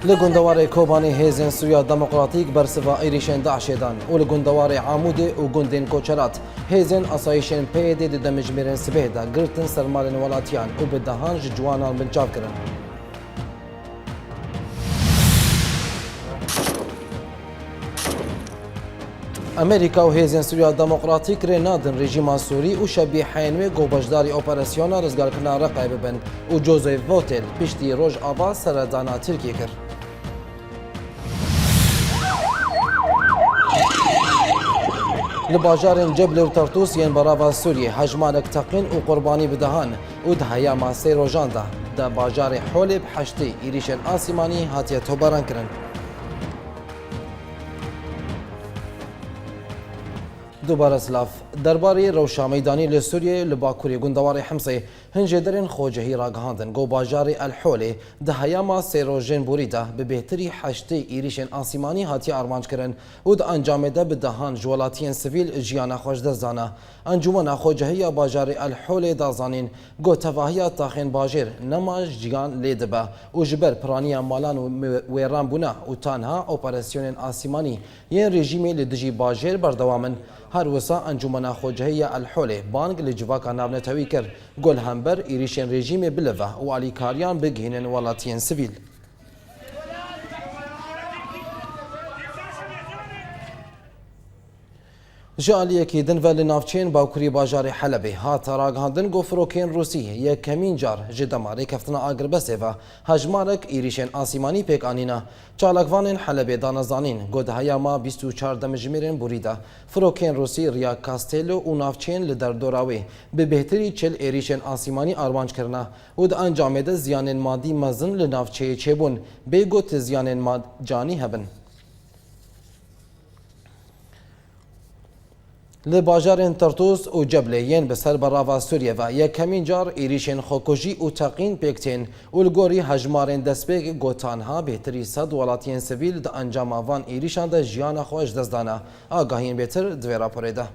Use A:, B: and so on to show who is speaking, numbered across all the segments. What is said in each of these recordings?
A: لگندوار کوبانی هیزن سویا دموکراتیک برسوا ایریشن داعشیدان و لگندوار عمود و گندین کوچرات هیزن آسایشن پیدا دمجمیرن سبهدا گرتن سرمالن ولاتیان و بدهان جوانان بنچاف کرن. امریکا و هیزن سویا دموکراتیک رنادن رژیم سوری و شبیه حینوی گوبشداری اپراسیون رزگار کنا رقیب بن و جوزف ووتل پشتی روژ آوا سردانا ترکیه کرد. لباجار جبل و ترتوس ين براوا سوريا هجمانك تقين و قرباني بدهان و دهيا ما سي روجاندا دا باجار حولب حشتي إيريشن آسيماني هاتيا توباران كرن. دوباره سلاف درباره روشا میدانی لسوریه لباکوری گندوار حمصه هنجدرین خوجهی راگهاندن گو باجار الحوله دهیاما سیروژن بوریده به بهتری حشته ایریشن آسیمانی هاتی آرمانج کرن و ده انجام ده به دهان جوالاتین سویل جیانا خوش دزانه انجمن خوجهی باجار الحوله دازانین گو تواهی تاخین باجر نماج جیان لیدبه و جبر پرانی مالان و ویران بونا و تانها اپراسیون آسیمانی ین رژیمی لدجی باجر بردوامن هر وسا انجمن خوجهی الحوله بانگ لجواکا نابنتوی کر گل همبر ایریشن رژیم بلوه و علیکاریان بگهینن ولاتین سویل. جالیه کی دنو لنافچین باوکری باجار حلبی هات راگهاندن گو فروکین روسی یک کمین جار جدماری کفتنا آگر بسیفه هجمارک ایریشن آسیمانی پیک آنینا چالکوانین حلبی دانزانین گو دهیا ما 24 دمجمیرین بوریده فروکین روسی ریا کاستیلو و نافچین لدر دوراوی به بهتری چل ایریشن آسیمانی آرمانج کرنا و ده انجام ده زیانین مادی مزن لنافچه چبون بگو تزیانین ماد جانی هبن. لباجار ترتوس و جبليين بسر براوا سوريا و يكمين جار إيريشن خوكوجي و تقين بيكتين و الگوري هجمارين دسبيك گوتانها بهتري صد ولاتين سويل دا انجام آوان إيريشان دا جيانا خوش دزدانا آگاهين بهتر دوی راپوره ده.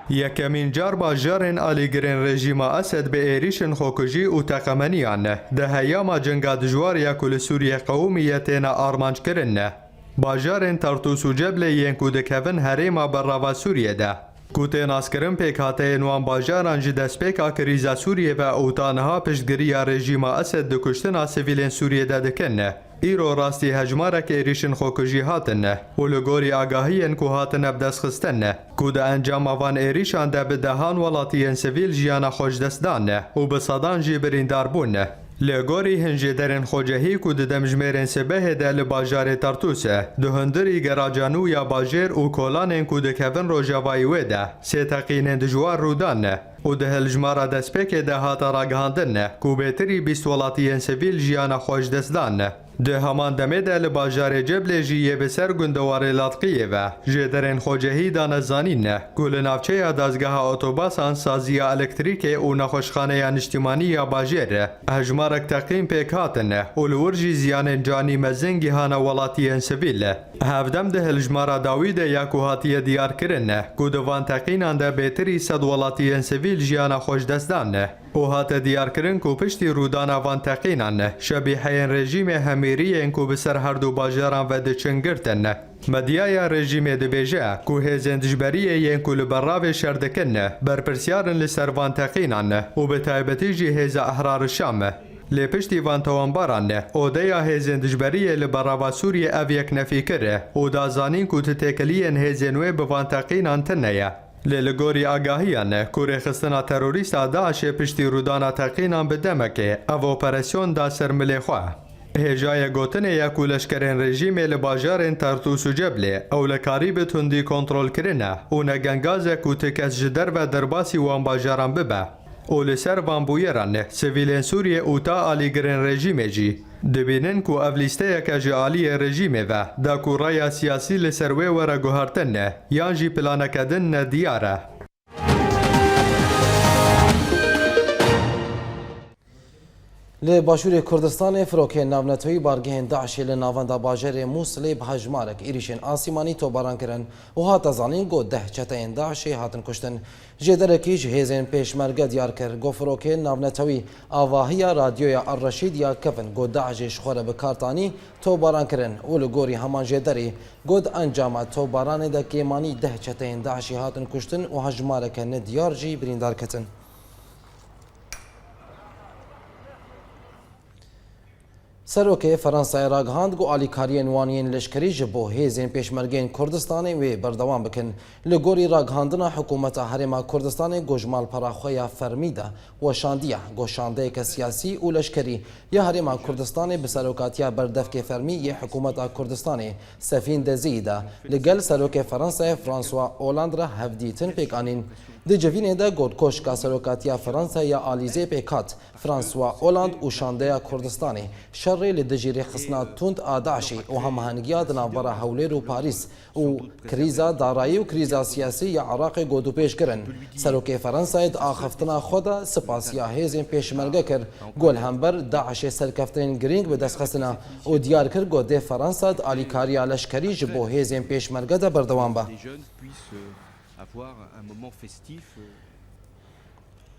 B: یکمین جار باجارن آلیگرین رژیم اسد به ایریشن خوکجی و تقمنیان ده هیاما جنگا دجوار یا کل سوریه قومیتنا آرمانج کرنه باجارن ترتوس و جبله ین کودکوین هریما براوا سوریه ده کوتین اسکرم پیک هاته نوان باجاران جی دسپیکا کریزا سوریه و اوتانها پشتگیری رژیم اسد دکشتنا سیویلین سوریه ده دکنه ایرو راستی هجمارک ایریشن خوکجی هاتنه و لگوری آگاهین که هاتنه بدست خستنه که ده انجام آوان ایریشان ده به دهان ولاتین سویل جیانا خوش دستدانه و به صدان جی بریندار بونه لگوری هنجی درن خوجهی که ده دمجمیرن سبه ده لباجار ترتوسه ده هندری گراجانو یا باجر و کولانین که ده کون رو جوایی ده سی تقینن دجوار رودانه و ده هلجمارا دسپیک ده هاتا راگهاندنه که بهتری بیست ولاتین سویل جیانا خوش دستدانه ده همان دمه ده لباجار جبل جیه بسر گندوار لاتقیه و جدرین خوجهی دانزانین گل نافچه دازگاه اتوباسان سازی الکتریک و نخوشخانه اجتماعی یا باجر هجمارک تقیم پیک هاتن و لورجی زیان جانی مزنگی هانا ولاتین سویل هفدم ده هلجمارا داوید یا کوهاتی دیار کرن که دوان تقینان ده بهتری صد ولاتین سویل جیانا خوش دستدان و هات دیار کرن که پشتی رودان وان تقینان شبیه رژیم همیری این که بسر هر دو باجران و دچنگرتن مدیای رژیم دبیجه که هزین دجبری این که لبراو شردکن برپرسیارن لسر وان تقینان و به تایبتی جی هز احرار الشام لپشتی وان توانباران او دیا هزین دجبری لبراوا سوریه او یک نفی کره او دازانین که تتکلین هزینوی بوان تقینان تنه لگوری آگاهیان کوری خستنا تروریست داعش پشتی رودانا تقینان بدمکه او اپراسیون دا سرملی خواه هجای گوتن یا کولشکرین رژیم لباجارن ترتوس و جبله او لکاری به تندی کنترول کرنه او نگنگاز کوتکس جدر و درباسی وان باجاران ببه او لسر وان بویران سویلین سوریه او تا آلیگرین رژیم جی دبینن کو اولیسته یک جعالی رژیم و دا کو رای سیاسی لسروی ورا گوهرتن یان جی پلانکدن دیاره
A: لی باشوری کردستان فروکه ناونتوی بارگهن داعش لی ناوندا باجر موسلی بهجمارک ایریشن آسیمانی تو باران کرن و هات زانین گو ده چتین داعشی هاتن کشتن جدرکی جهیزن پیشمرگه دیار کر گو فروکه ناونتوی آواهی رادیویا الرشید یا کفن گو داعش خوره بکارتانی تو باران کرن اول گوری همان جدری گود انجامات تو باران ده کیمانی ده چتین داعشی هاتن کشتن و هجمارک ندیار جی بریندار کتن سروک فرانسای راگهاند گو آلیکاریین وانین لشکری جبو هیزین پیشمرگین کردستانی و بردوام بکن لگوری راگهاندنا حکومت حرم کردستانی گوجمال پراخویا فرمیده و شاندیه گو شانده که سیاسی و لشکری یا حرم کردستانی بسروکاتیا بردفک فرمی ی حکومت کردستانی سفین دزیده لگل سروک فرانسای فرانسوا اولاند را هفدیتن پیکانین دی جوینه دا گود کوشکا سروکاتیا فرانسا یا آلیزه پیکات فرانسوا اولاند و شانده کردستانی شر لدجیری خصنا تند آداشی و هماهنگیا دنابرا هولیر و پاریس و کریزا دارایی و کریزا سیاسی یا عراق گودو پیش کرن سروک فرانسا دا آخفتنا خدا سپاسیا هیزین پیشمرگه کر گل همبر داعش سرکفترین گرینگ به دست خستنا و دیار کر گوده فرانسا دا آلیکاریا لشکری جبو هیزین پیشمرگه دا بردوان با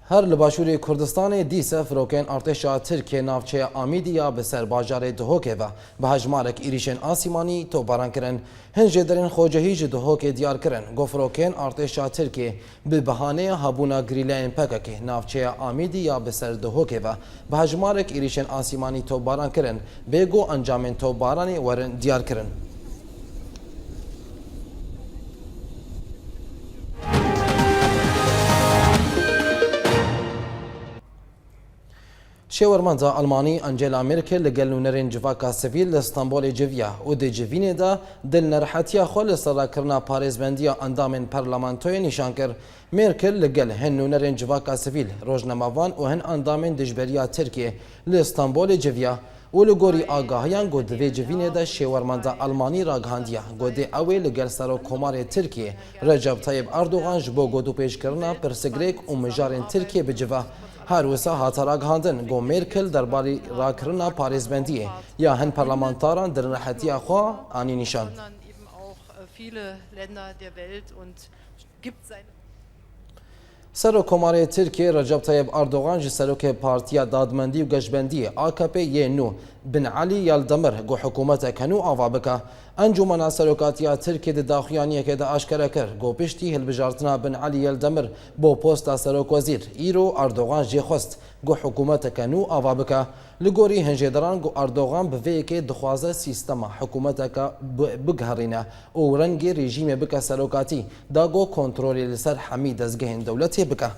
A: هر لباشوری کردستان دیسه فروکن ارتشا ترکیه نافچه آمیدیا به سر باجار دهوکه و به هجمارک ایریشن آسیمانی تو باران کرن هنجه درین خوجهیج دهوکه دیار کرن گو فروکن ارتشا ترکیه به بهانه هابونا گریلین پککه نافچه آمیدیا به سر دهوکه و به هجمارک ایریشن آسیمانی تو باران کرن بگو انجامن تو بارانی ورن دیار کرن شورمانزا آلمانی انجلا ميركل لگل نونرین جواکا سویل لستانبول جویا و دی جوینه دا دل نرحتیا خول سرا کرنا پارێزبندیە اندامên پەرلەمانتۆیە نیشان کرد مێرکل لەگەل هەن نونەرên جواکا سڤیل ڕۆژنەماوان و هەن ئەندامên دژبەریya ترکیە لە ئستانبولê جڤیا و li gorî agahiyan got divê civînê de şêwermenda Almanî ragihandiye godê ew ê li gel Serokkomarê Tirkiye Recep Tayyip Erdogan ji bo godûpêşkirina pirsigrêk û mijarên Tirkiye bicive her wisa hata ragihandin got Merkel derbarê rakirina parêzbendiyê ya hin parlamentaran di rihetiya xwe anî nîşan. Serokkomarê Tirkiye Recep Tayyip Erdogan ji serokê Partiya Dadmendî û Geşbendiyê AKP yê nû Bin Alî Yeldemir got hikûmetek henû ava bike. Encûmena Serokatiya Tirkiye di daxuyaniyekê de aşkere kir got piştî hilbijartina Bin Alî Yeldemir bo posta Serokwezîr îro Erdogan jê xwest got hikûmetek henû ava bike. Li gorî hinjêdaran got Erdogan bi vê yekê dixwaze sîstema hikûmeteka bigerîne û rengê rejîmê bike serokatî da got kontrolê li ser hemî dezgehên dewletê bike.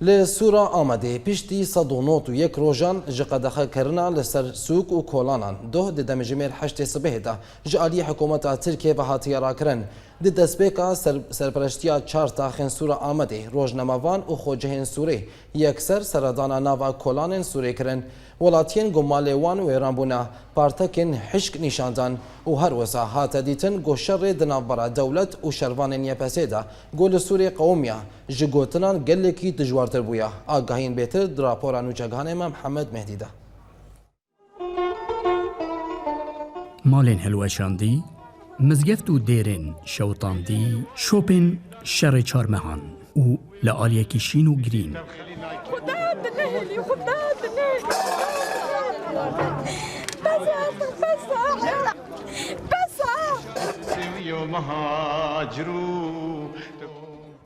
A: Li Sûra Amedê piştî 191 rojan ji qedexekirina li ser sûk û kolanan doh di demjimêr heştê sibehê de ji aliyê hikûmeta Tirkiye ve hatiye rakirin. Di destpêka serperestiya çar taxên Sûra Amedê rojnemavan û xwecihên Sûrê yekser seredana nava kolanên Sûrê kirin. Welatiyên got malê wan wêranbûne partekên hişk nîşandan û her wisa hate dîtin got şerê di navbera dewlet û şervanên YPS de got li Sûrê qewmiya ji gotinan gelekî dijwartir bûye. Agahiyên bêtir di rapora nûçeganê me Mihemed Mehdî de.
C: Malên hilweşandî, mizgeft û dêrên şewtandî, şopên şerê çarmehan û li aliyekî şîn û girîn.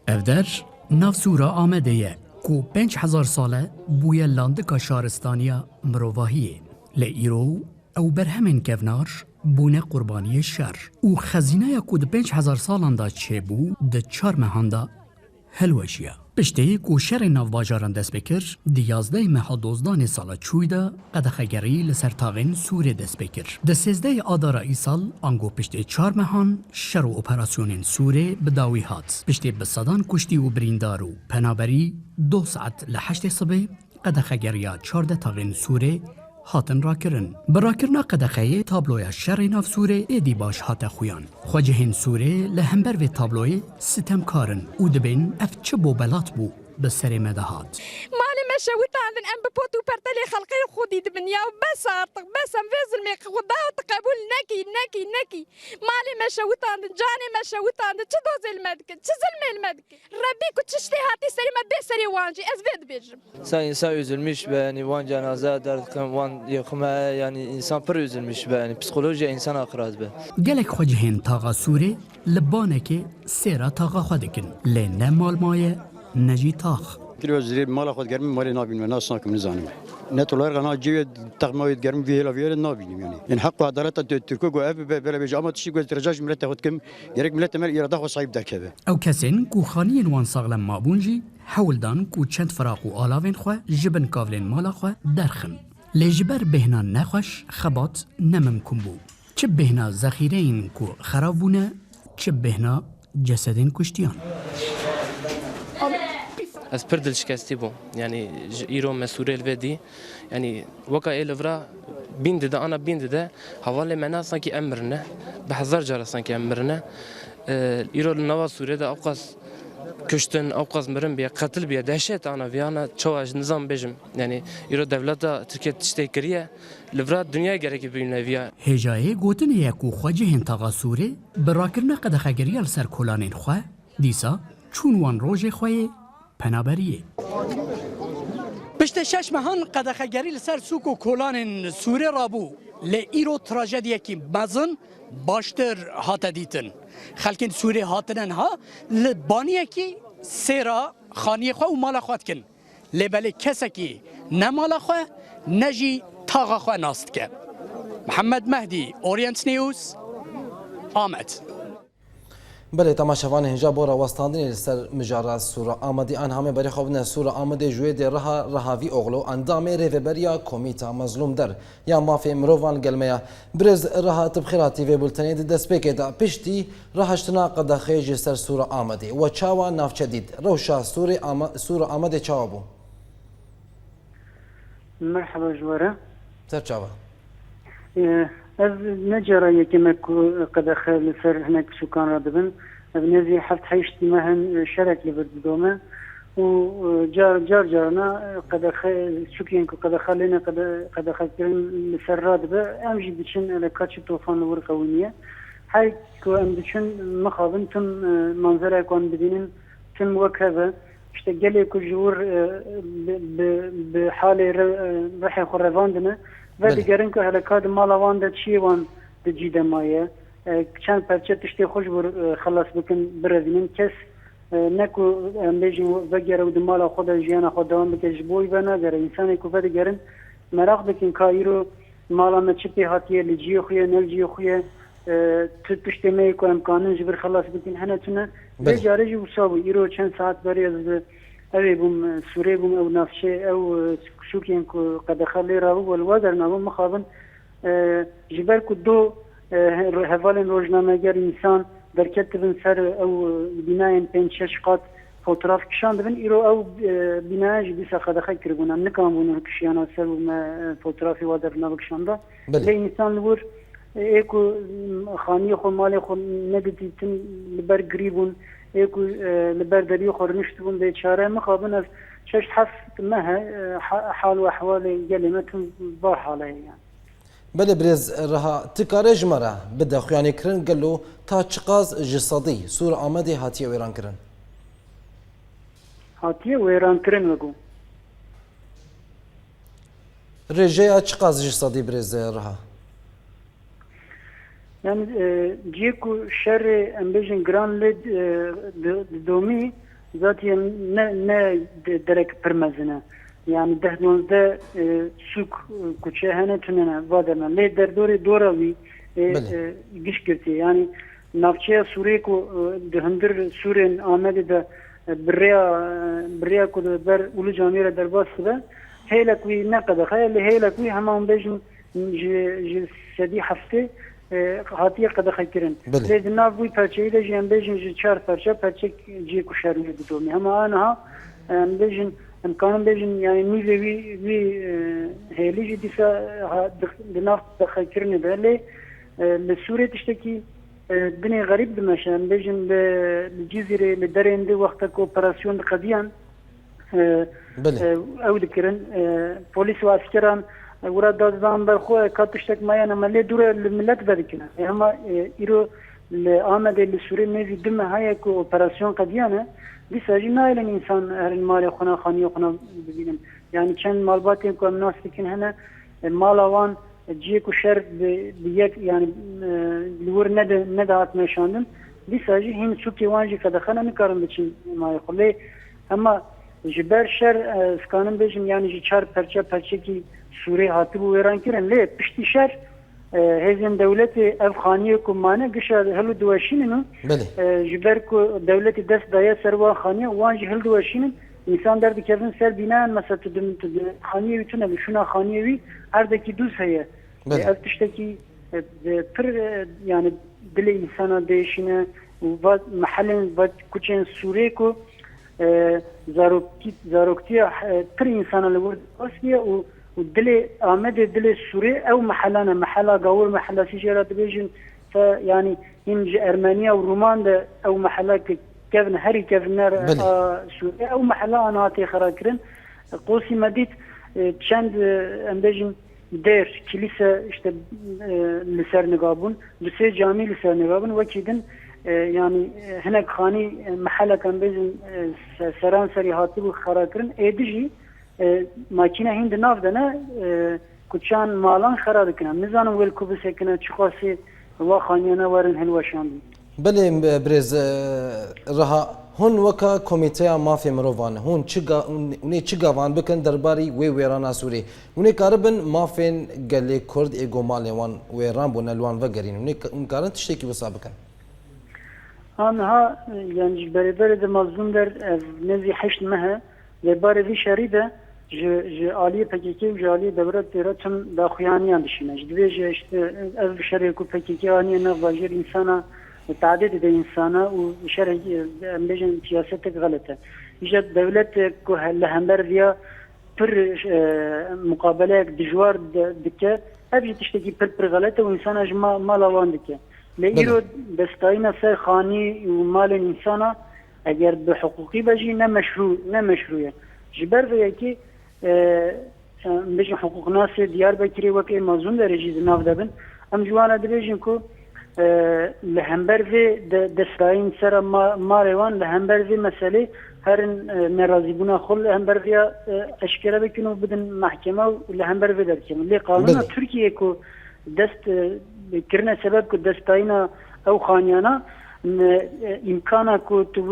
C: Ev der nav Sûra Amedê ye ku 5000 sale bûye landika şaristaniya mirovahiyê. Li îro ew berhemên kevnar bûne qurbaniyê şer û xezîneya ku di 5000 salan da çêbû di çarmehan da helweşiye. Piştî ku şerê navbajaran dest pê kir, di 11 meha dozdanê sala çûyî de qedexegerî li ser tavên Sûrê dest pê kir. Di 13 adara îsal ango piştî çar mehan şer û operasyonên Sûrê bi dawî hat. Piştî bi sedan kuştî û birîndar û penaberî 2 saet li 8 sibê qedexegeriya 14 tavên Sûrê هاتن راکرن براکرنا قدخه تابلویا شر ناف سوره ایدی باش هات خویان خواجهین سوره لهمبر و تابلوی ستم کارن او دبین اف چه بو بلات بو بسر مدهات
D: مالي ما شويت عندن ام بوتو برتلي خلقي خودي دبنيا وبس عرطق بس مفزل مي خدا تقبل نكي مالي ما شويت عندن جاني ما شويت عندن تشدو زي المدك تشزلمي المدك ربي كنت تشتي هاتي سري ما بسري وانجي ازفيد بيجم
E: insan üzülmüş be yani van cenaze derken van yakma yani insan pır üzülmüş be yani psikoloji insan akraz be.
C: gelek خواجهین تاغا سوره لبانه سیرا تاغا خودکن لنه مال مایه نجی تاغ
F: كيلو زري مال خود گرم مال نابين وناس ناكم نزانم نتولار قناه جيد تقمايت گرم فيلا فيلا نابين يعني ان حق عدالة تركو اف بلا بيجامات شي قلت رجاج ملت خودكم يرك ملت مال اراده صعيب دركبه
C: او کسین کو خانی وان ساغلم مابونجی حولدان کو چند فراق و آلاوین خو جبن کاولین مالا خو درخن لجبر بهنا نخوش خبات نممکن بو چه بهنا ذخیرین کو خرابونه چه بهنا جسدین کشتیان
G: از پر دل شکستی بوم یعنی ایران مسئول الودی یعنی وقت الورا بیند ده آنا بیند ده حواله منا سانکی امرنه به هزار جار سانکی امرنه ایران نوا سوره ده اوقاس کشتن اوقاس مرن بیا قتل بیا دهشت آنا ویانا چواج نظام بجم یعنی ایران دولت ترکیه تشتکریه لورا دنیا گرکی بینه ویا
C: هجای گوتن یکو خواجهین تاغا سوره براکرنا قدخه گریال سر کولانین خو دیسا چون وان روژ خواه پنابریه
H: پشت شش مهان قدخگری لسر سوک و کولان سوره رابو لئیرو تراژدیه کی مزن باشتر هات دیتن خلکن سوره هاتنن ها لبانیه کی سیرا خانیه خو و مالا خواد کن لبله کسا کی نه مالا خو نجی تاغا خو ناست که محمد مهدی اورینت نیوز آمد
A: بله تماشاوان هنجا بورا وستاندنی لسر مجارات سورا آمدی آن همه بری خوابن سورا آمده جوی ده رهاوی اغلو اندام ریوبریا کومیتا مظلوم در یا مافی مروان گلمیا برز رها تبخیراتی و بولتنی دست بکه دا پشتی رهاشتنا قدخه جسر سورا آمده و چاوا نافچه دید روشا سورا آمده چاوا بو
I: مرحبا جواره
A: سر چاوا
I: از نجارة يكمك قد أخذ لسر هناك سكان رادبن بنزي حفت حيشتي مهن شرك لبردومة وجارنا قد أخذ شكين قد أخذ لنا قد أخذ لسر رادبة أمجي بتشن لكاتش طوفان الورقة وينية هاي كو أم بتشن مخابن تم منظرة كون بدينن تم وكذا اشتقلي كجور بحالة رحي خرفاندنا و دیگرین که حرکات مالوان ده چی وان ده جیده مایه چند پرچه تشتی خوش بر خلاص بکن برزینن کس نکو بیجیم وگره و دمالا خود جیان خود دوام بکش بوی و نگره انسانی که و دیگرین مراق بکن که ایرو مالا ما چی پی هاتیه لجی خویه نل جی خویه تشتی می که امکانن جبر خلاص بکن هنه تونه بیجاره جو سابو ایرو چند ساعت بری از اوی بوم سوره بوم او نفشه او شوكين قد خلي راهو والوادر نابو مخابن جبال كدو هفالن روجنامه گر انسان دركت بن سر او بناين بين ششقات فوتوغراف كشان بن ايرو او بناج بيسا قد خي كربونا نكامون كشيانا سر ما فوتوغرافي وادر نابو كشان ده لي انسان لور ايكو خاني خو مالي خو ندتي تن لبر قريبون ايكو لبر دري خو نشتبون بيچاره مخابن از شش حف مها حال واحوال كلمتهم ضاح عليه يعني
A: بله برز رها تكارج مرة بده خياني كرن قالوا تا تشقاز جسدي سور آمده هاتيه ويران كرن
I: هاتيه ويران كرن وقو
A: رجاء تشقاز جسدي برز رها
I: يعني جيكو شر امبيجن جران لد دومي ذاتي نه درك برمزنا يعني ده سوق كوچه هنه تننا وادرنا لي دردوري دوراوي گش کرتی يعني نافچه سوره کو دهندر سورن آمده ده بريا کو بر اولو جامعه درباس ده هيلكوي نقد خيال هيلكوي همون بيجن سدي هفته هاتیه قد خیرن. لیکن ناوی پرچه‌ای داشتیم بیشتر چهار پرچه جی کشاری بدومی. هم آنها بیشتر امکان بیشن یعنی نیوی وی هیلی دیسا دناف بخیرنی بله لسوریه تشتکی دنیا غریب دمشن بیشن لجزیره لدرنده وقتا کوپراسیون قدیان او دکرن پلیس و عسکران ورا دادان برخو کاتشتک مایان ملی دور الملت بدکنه اما ایرو لآمده لسوریه نیوی دم های کو اپراسیون قدیانه دیسا جی نایلن انسان هر مال خونه خانی خونه ببینم یعنی چند مالباتی که مناس بکن هنه مالاوان جیه کو شر بیک یعنی لور ندهات میشاندن دیسا جی هین چوکی وانجی که دخنه نکارم بچین مای خلی اما جبر شر سکانم بیشم یعنی جی چار پرچه کی سوره هاتی بو ویران کرن لی پشتی شر هزین دولت افغانی کمانه گشاد هلو دواشینن جبر کو دولت دست دایا سروا خانی وانج هل دواشینن انسان درد کردن سر بینان مثلا تدم خانی ویتونه بشونا خانی وی اردکی دوز هیا افتشتکی پر یعنی دل انسان دیشینه و محل و کچن سوره کو زاروکتی پر انسان لورد اسیه و دل آمد دل سوره او محلا قاور محلا سيجارات بيجن فيعني هنج ارمانيا ورومان ده او محلا كيفن هري كيفنر سوره او محلا انا هاتي خراكرن قوسي مديت چند امبيجن دير كليسه işte لسر نقابون بسي جامي لسر نقابون وكيدن يعني هناك خاني محلا كان بيجن سران سري هاتي خراكرن ايدجي ماکینه هند ناف دنه کچان مالان خراب کنن نزانم ویل کو بسکنه چخاسی و خانیانه ورن هلوشان
A: بله برز رها هون وکا کمیته مافی مروان هون چی گاوان بکن درباری ویرانا سوری اونی کاربن مافین گلی کرد ایگو مالیوان ویران بون الوان وگرین اون کارن تشتکی بسا بکن
I: آنها یعنی برابر ده مظلوم در نزی حشت مه لباره وی شریده جالی پکیکی و جالی دولت دیرتون داخیانیان دشینه جدیه işte از شریکو پکیکی آنی نواجر انسانا تعدد ده انسانا و شرک امبیجن سیاست غلطه ایجاد دولت که لهمبر ویا پر مقابله دجوار دکه ابی تشتکی پر غلطه و انسانا جما مالوان دکه لیرو دستاینا سر خانی و مال انسانا اگر به حقوقی بجی نه مشروعه جبر و یکی بیشتر حقوق ناس دیار بکری وقتی موضوع در جیز ناف دبن ام جوانا دبیجن کو لهمبر و دستاین سر ماروان لهمبر و مسئله هر نرازی بنا خل لهمبر و اشکره بکنو بدن محکمه و لهمبر و درکم لی قانون ترکیه کو دست کرنا سبب کو دستاینا او خانیانا امکانه کو تو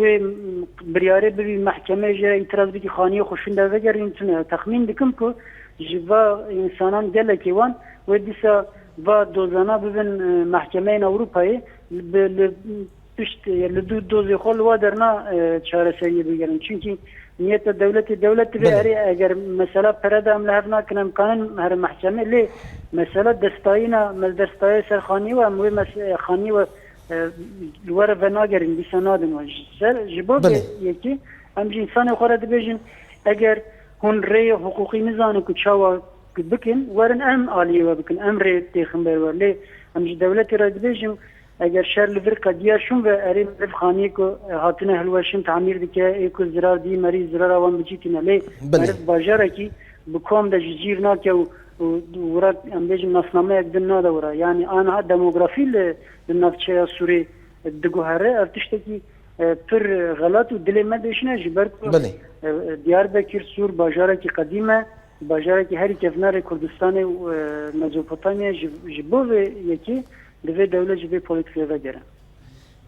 I: بریاره بی محکمه جه اعتراض بی خانی خوشون در وگرین تونه تخمین دکم کو جوا انسانان گله کیوان و دیسا و دوزانا ببین محکمه اروپایی پشت لدو دوزی خال و درنا چاره سریع بگیرن چونکی نیت دولت به اری اگر مسئله پرده هم لحظ نکنم کانن هر محکمه لی مسئله دستایینا دستای سرخانی و اموی خانی و لواره و ناگرین بیسا نادن و جباب یکی همچه انسان خوره دبیجن اگر هون ری حقوقی نزانه که چاوا بکن ورن ام آلیه و بکن ام ری تیخن برور لی همچه دولتی را دبیجن اگر شهر لور قدیار شون و اری مدف خانیه که هاتنه هلوشن تعمیر دکه ایکو زرار دی مریض زرار آوان بچیتینه لی مرف باجاره کی بکوم دا جزیر ناکه و ورا امبیجم ناسنامه یک دن ناده ورا یعنی آنها دموگرافی لنفچه سوری دگوهره ارتشتکی پر غلط و دلی مدشنه جبر دیار بکر سور باجاره کی قدیمه باجاره کی هری کفنار کردستان و مزوپوتامیا جبو یکی دوی دولت جبه پولیتیکه وگره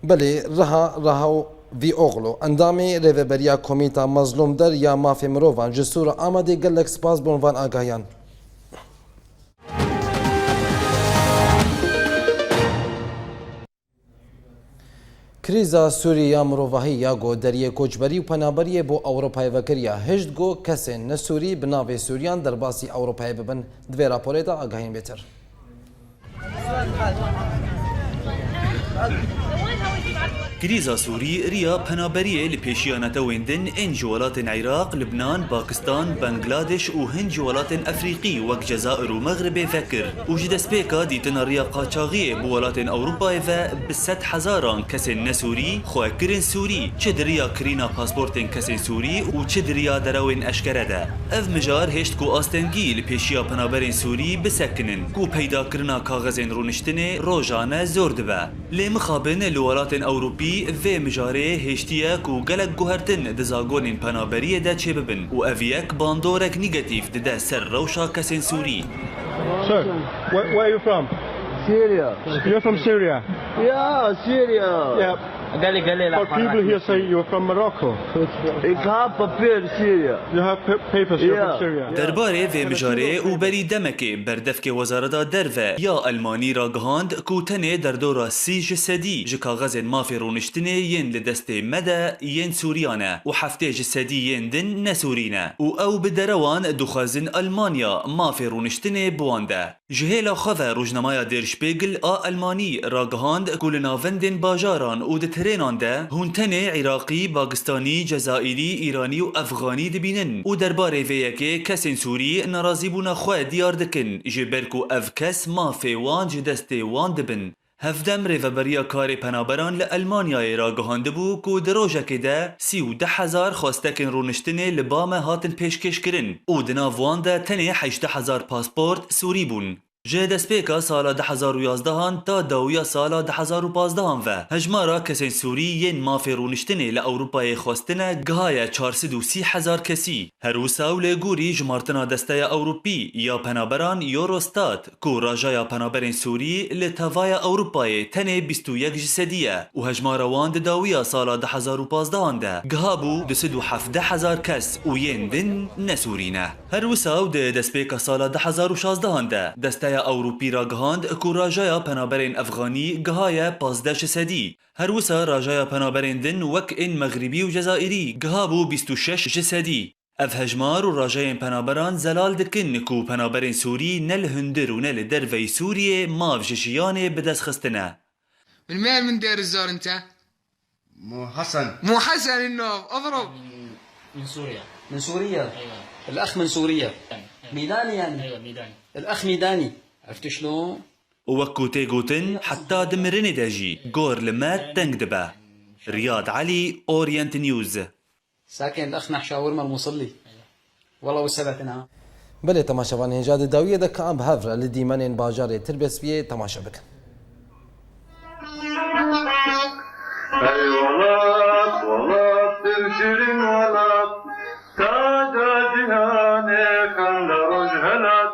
A: بله رها وی اوغلو اندامی ریوبریا کمیتا مظلوم در یا مافی مروان جسور آمده گلک سپاس بونوان آگاهیان کریزا سورییا مروواهی یا گو دریه کوچبری و پنابری بو اوروپای وکریا هشت گو کسی نسوری بناوی سوریان در باسی اوروپای ببن دوی راپوره دا آگاهین بیتر
J: كريزا سوري ريا پنابریه لپیشیانتا ویندن این جوالات عراق، لبنان، باكستان، بنغلاديش و هند جوالات افريقي وك جزائر و مغرب فكر و جدسبيكا ديتنا ريا قاچاغيه بولات اوروبا و بست هزاران كسن نسوري خوكرن سوري چدريا كرينا پاسپورتن كسن سوري و چدريا دراوين اشكرده اف مجار هشت کو آستنگی لپیشیا پنابرین سوری بسکنن کو پیدا کرنا کاغذین رونشتنه روزانه زور دبه لمخابن لولات اوروبی و مجاره هشتیه کو گلک گوهرتن دزاگونین پنابریه ده چه ببن و اویک باندورک نیگاتیف ده سر روشا کسین سوری.
K: Sir, where are you from?
L: Syria.
K: You're from Syria?
L: Yeah, Syria.
K: Yeah. But people here say you're from Morocco.
L: Ik heb papier Syria.
K: You have papers here from Syria.
J: درباره و مجاره و بری دمکه بردفک وزارت دروه یا المانی را گهاند کوتنه در دورا 30 جسدی جکاغز مافی رونشتنه ین لدسته مده ین سوریانه و هفته جسدی ین دن نسورینه و او بدروان دخازن المانیا مافی رونشتنه بوانده جهیلا خواه روزنامه در شپیگل المانی را گهاند کل ناوندن باجاران و ترینان ده هونتنه عراقی، باکستانی، جزائری، ایرانی و افغانی دبینن و درباره ویکه کسین سوری ناراضی بونا خواه دیار دکن جبرکو اف کس ما فیوان جدسته وان دبن هفدم ریوبریا کار پنابران لألمانیای را گهانده بو که دروژه که ده 13,000 خواستکن رونشتنه لبام هاتن پیشکش کرن و دناوان ده تنه 18,000 پاسپورت سوری بون جه دسپیکا سالا 2011 تا داویا سالا 2015 و هجمارا کسین سوری ین مافی رونشتنه لأوروپای خواستنه گهای 430,000 کسی هروسا و لگوری جمارتنا دسته اوروپی یا پنابران یوروستات کو راجایا پنابرین سوری لتوای اوروپای تنه 21 جسدیه و هجمارا واند داویا سالا 2015 ده گهابو 217,000 کس و ین دن نسورینه هروسا و دسپیکا سالا 2016 ده دسته اوروپی را گهاند که راجایا پنابرین افغانی گهای 15 جسدی هروسا راجایا پنابرین دن وک این مغربی و جزائری گهابو 26 جسدی اف هجمار و راجاین پنابران زلال دکن کو پنابرین سوری نل هندر و نل دروی سوریه ماف جشیان بدست خستنه
M: من دير الزار انت؟
L: مو حسن
M: النوف اضرب
N: من سوريا.
O: من سوريا؟
N: ايوه.
O: الأخ من سوريا. ميداني يعني؟
N: ايوه ميداني.
O: الأخ ميداني. عرفت شلون؟
J: وكو تيغوتن حتى دمرني داجي غور لمات تنقدبه رياض علي اورينت نيوز
O: ساكن الأخ نحشاورما المصلي والله والسبعتنا
A: بله تماشاوان هنجاد داویه ده کام هفره لدیمن باجار تربسویه تماشا بکن
P: Eyvallah, vallah, sevşirin vallah, taca cihane kandar ojhelat,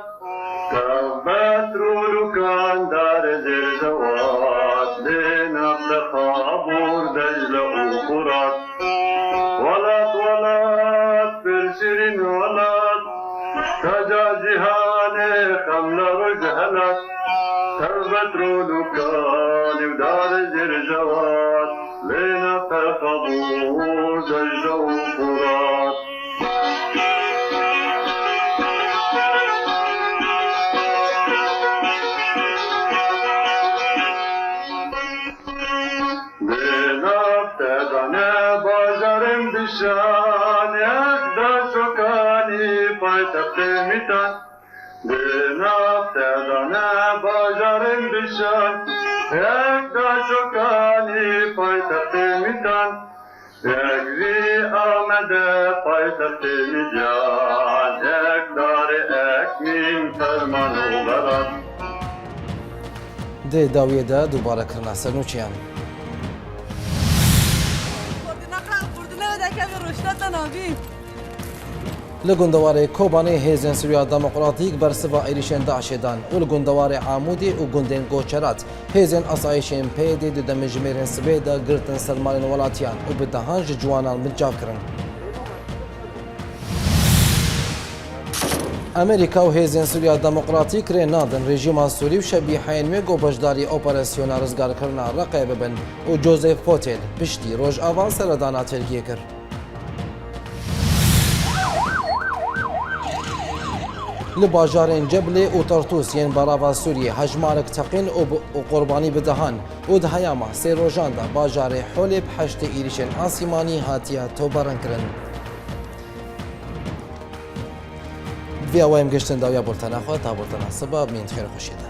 P: kabet rulu kandar zirzavat, lenafte kabur dejle ukurat. Valat, valat, sevşirin vallah, taca cihane kandar ojhelat, kabet rulu kandar zirzavat, لنا تخبور دجل وفرات لنا تدنى باجرم بشان يكدا شكاني فايتك ميتان لنا تدنى باجرم بشان يكدا شكاني فايتك ميتان يكزي آمد فايتك ميجان يكدار اكمين فرمان وغرات
A: ده داویه ده دوباره کرنا سرنوچیان لگندواره کوبانه هیزن سوریا دموکراتیک برسوا ایریشن داعشدان و لگندواره عمودی و گندن گوچرات هیزن اسایشن پیدی د دمجمرن سویدا گرتن سلمان ولاتیان و بدهانج جوانان متجاف کرن امریکا و هیزن سوریا دموکراتیک ری نادن رژیم سوری و شبیحین میگو بجداری اپراسیون رزگار کرنا رقیب بن و جوزف فوتل پشتی روز آوان سردانا ترکیه کرد لباجارين جبلة وطرطوس ين براوا سوريا هجمارك تقين وقرباني بدهان ودهياما سيروجاندا باجار حولي بحشت إيريشن آسيماني هاتيا توبارنكرن في أوايم قشتن داويا بولتانا خوا تا بولتانا سباب من خير خوشيدا